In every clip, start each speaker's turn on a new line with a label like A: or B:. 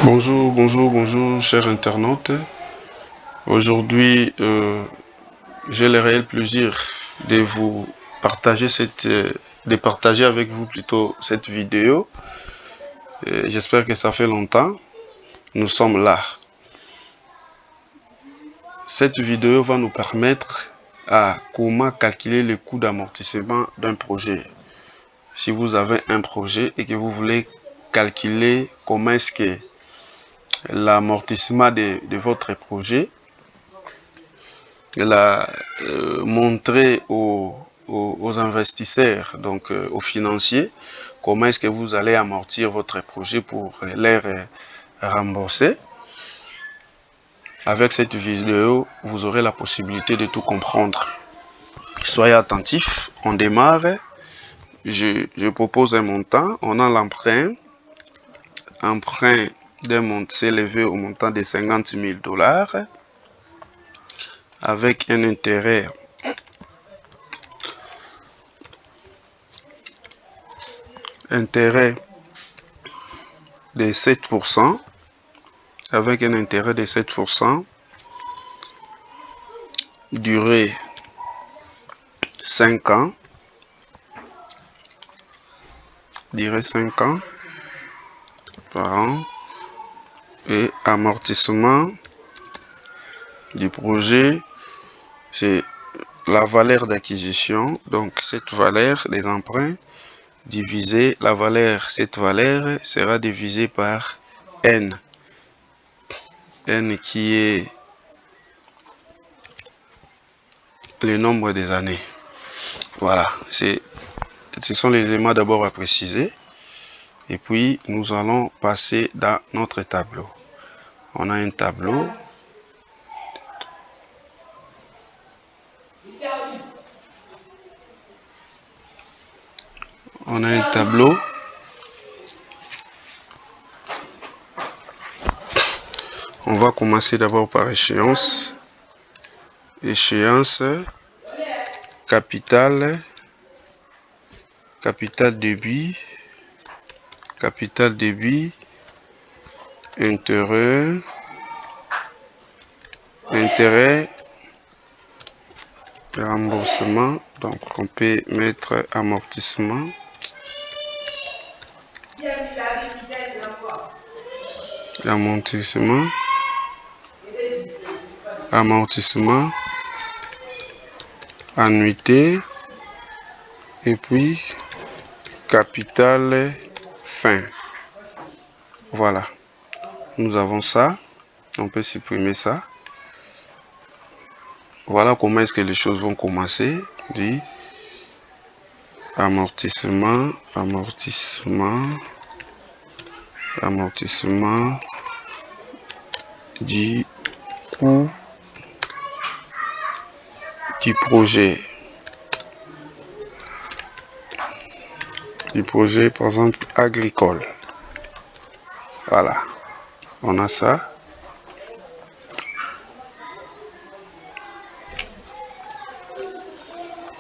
A: Bonjour, bonjour, bonjour, chers internautes. Aujourd'hui, j'ai le réel plaisir de vous partager de partager avec vous plutôt cette vidéo. J'espère que ça fait longtemps. Nous sommes là. Cette vidéo va nous permettre à comment calculer le coût d'amortissement d'un projet. Si vous avez un projet et que vous voulez calculer comment est-ce que l'amortissement de votre projet, montrer aux investisseurs, donc aux financiers, comment est-ce que vous allez amortir votre projet pour les rembourser. Avec cette vidéo, vous aurez la possibilité de tout comprendre. Soyez attentifs, on démarre. Je propose un montant. On a l'emprunt. Emprunt d'un montant s'élevé au montant de 50 000 $, avec un intérêt de 7%, avec un intérêt de 7%, durée 5 ans, par an, et amortissement du projet, c'est la valeur d'acquisition, donc cette valeur des emprunts divisé la valeur, cette valeur sera divisée par n, qui est le nombre des années. Voilà, ce sont les éléments d'abord à préciser. Et puis, nous allons passer dans notre tableau. On a un tableau. On a un tableau. On va commencer d'abord par échéance. Échéance, capital débit, intérêt, remboursement, donc on peut mettre amortissement, annuité, et puis capital fin. Voilà, nous avons ça. On peut supprimer ça. Voilà comment est-ce que les choses vont commencer. Du amortissement du coût du projet. Par exemple agricole. Voilà, on a ça.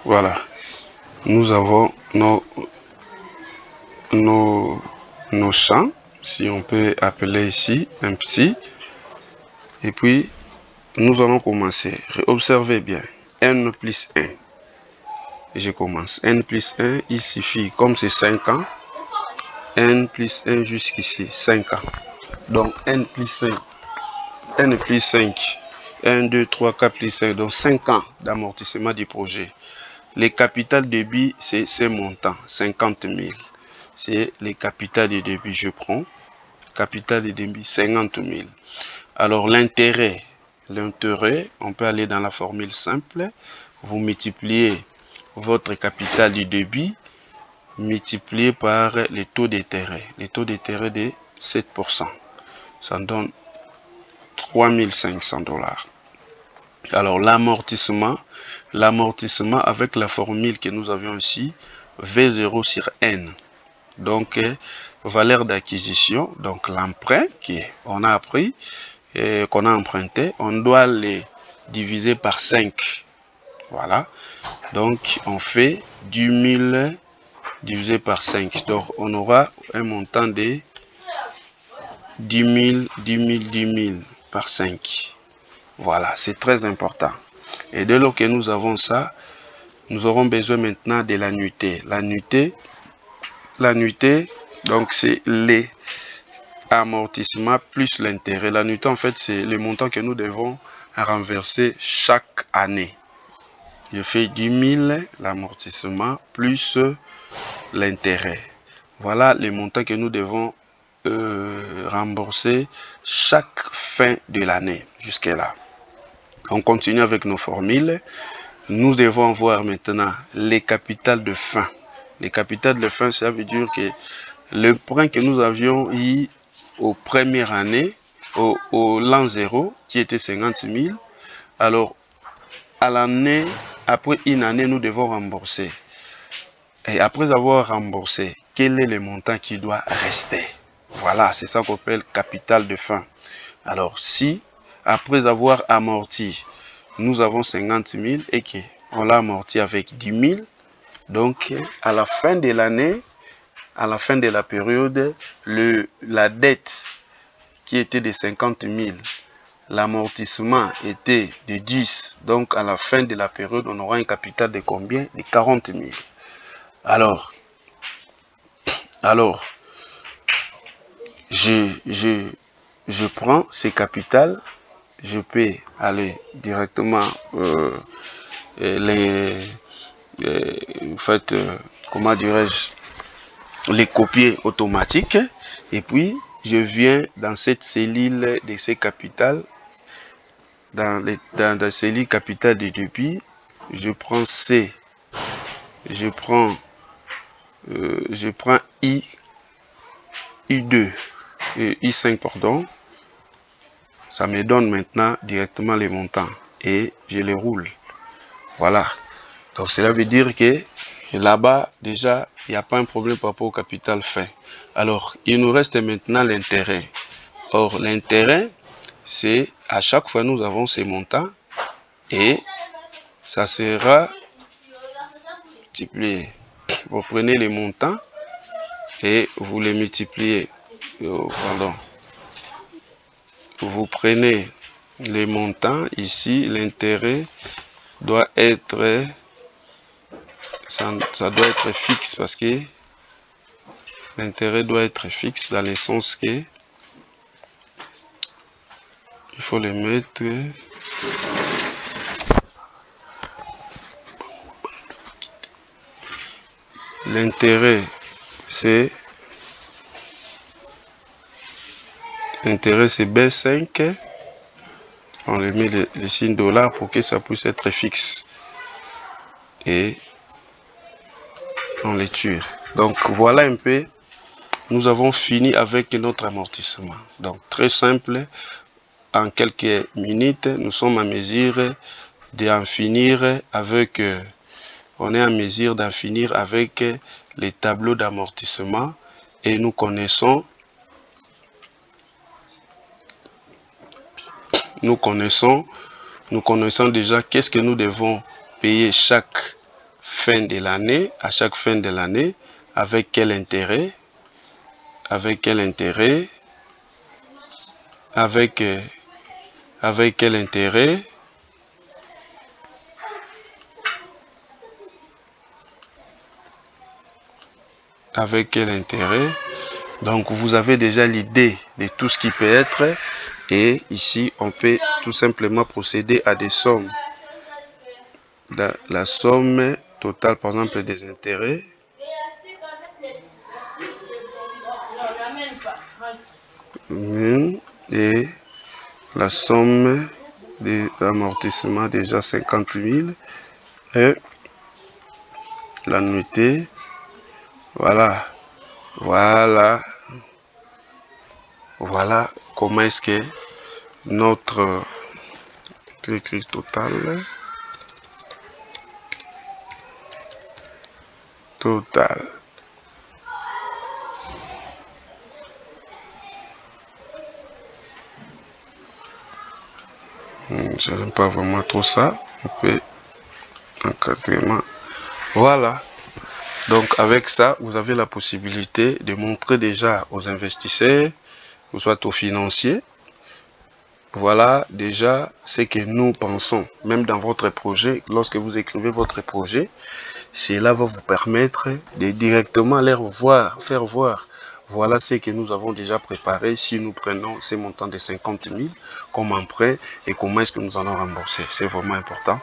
A: Voilà, nous avons nos champs, si on peut appeler ici un petit. Et puis, nous allons commencer. Observez bien, n plus 1. Je commence. N plus 1, il suffit, comme c'est 5 ans, n plus 1 jusqu'ici, 5 ans. Donc, n plus 5, 1, 2, 3, 4 plus 5, donc 5 ans d'amortissement du projet. Les capital débit, c'est ces montants, 50 000. C'est les capital de débit. Je prends capital de débit, 50 000. Alors, l'intérêt, on peut aller dans la formule simple. Vous multipliez votre capital du débit multiplié par les taux d'intérêt. Les taux d'intérêt de 7%. Ça donne 3 500 $. Alors, l'amortissement avec la formule que nous avions ici, V0 sur N. Donc, valeur d'acquisition, donc l'emprunt qu'on a appris, qu'on a emprunté, on doit les diviser par 5. Voilà. Donc, on fait 10 000 divisé par 5. Donc, on aura un montant de 10 000, 10 000, 10 000 par 5. Voilà, c'est très important. Et dès lors que nous avons ça, nous aurons besoin maintenant de l'annuité. L'annuité, donc c'est les amortissements plus l'intérêt. L'annuité, en fait, c'est le montant que nous devons renverser chaque année. Je fais 10 000 l'amortissement plus l'intérêt. Voilà les montants que nous devons rembourser chaque fin de l'année jusqu'à là. On continue avec nos formules. Nous devons voir maintenant les capitales de fin. Les capitales de fin, ça veut dire que le prêt que nous avions eu aux premières années, au l'an 0, qui était 50 000, alors à l'année, après une année, nous devons rembourser. Et après avoir remboursé, quel est le montant qui doit rester? Voilà, c'est ça qu'on appelle capital de fin. Alors, si, après avoir amorti, nous avons 50 000 et qu'on l'a amorti avec 10 000, donc à la fin de l'année, à la fin de la période, la dette qui était de 50 000, l'amortissement était de 10. Donc, à la fin de la période, on aura un capital de combien? De 40 000. Alors, je prends ces capitales, je peux aller directement comment dirais-je, les copier automatiques, et puis je viens dans cette cellule de ces capitales, dans la cellule capitale de débit, je prends C, je prends I2 et I5 pardon, ça me donne maintenant directement les montants et je les roule. Voilà, donc cela veut dire que là-bas déjà il n'y a pas un problème par rapport au capital fin. Alors il nous reste maintenant l'intérêt. Or l'intérêt, c'est à chaque fois nous avons ces montants et ça sera multiplié. Vous prenez les montants et vous les multipliez. Vous prenez les montants ici, l'intérêt doit être, ça doit être fixe parce que l'intérêt doit être fixe dans le sens que il faut le mettre. L'intérêt, c'est B5. On le met le signe dollar pour que ça puisse être fixe. Et on les tue. Donc voilà un peu, nous avons fini avec notre amortissement. Donc très simple, en quelques minutes, nous sommes en mesure d'en finir avec, on est en mesure d'en finir avec les tableaux d'amortissement et nous connaissons déjà qu'est-ce que nous devons payer chaque fin de l'année, à chaque fin de l'année, avec quel intérêt, avec quel intérêt, avec quel intérêt, avec quel intérêt. Donc vous avez déjà l'idée de tout ce qui peut être et ici on peut tout simplement procéder à des sommes. La somme totale par exemple des intérêts et la somme des amortissements déjà 50 000 et l'annuité. Voilà comment est-ce que notre écrit total je n'aime pas vraiment trop ça, on peut encadrement. Voilà, donc avec ça vous avez la possibilité de montrer déjà aux investisseurs ou soit au financier. Voilà déjà ce que nous pensons, même dans votre projet, lorsque vous écrivez votre projet, cela va vous permettre de directement faire voir, voilà ce que nous avons déjà préparé si nous prenons ces montants de 50 000 comme emprunt et comment est-ce que nous allons rembourser. C'est vraiment important.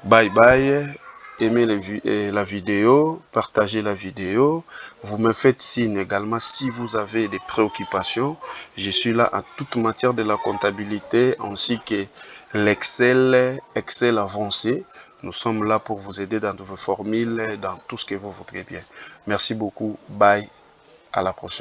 A: Bye bye. Aimez la vidéo, partagez la vidéo. Vous me faites signe également si vous avez des préoccupations. Je suis là en toute matière de la comptabilité ainsi que l'Excel, Excel avancé. Nous sommes là pour vous aider dans vos formules, dans tout ce que vous voudrez bien. Merci beaucoup. Bye. À la prochaine.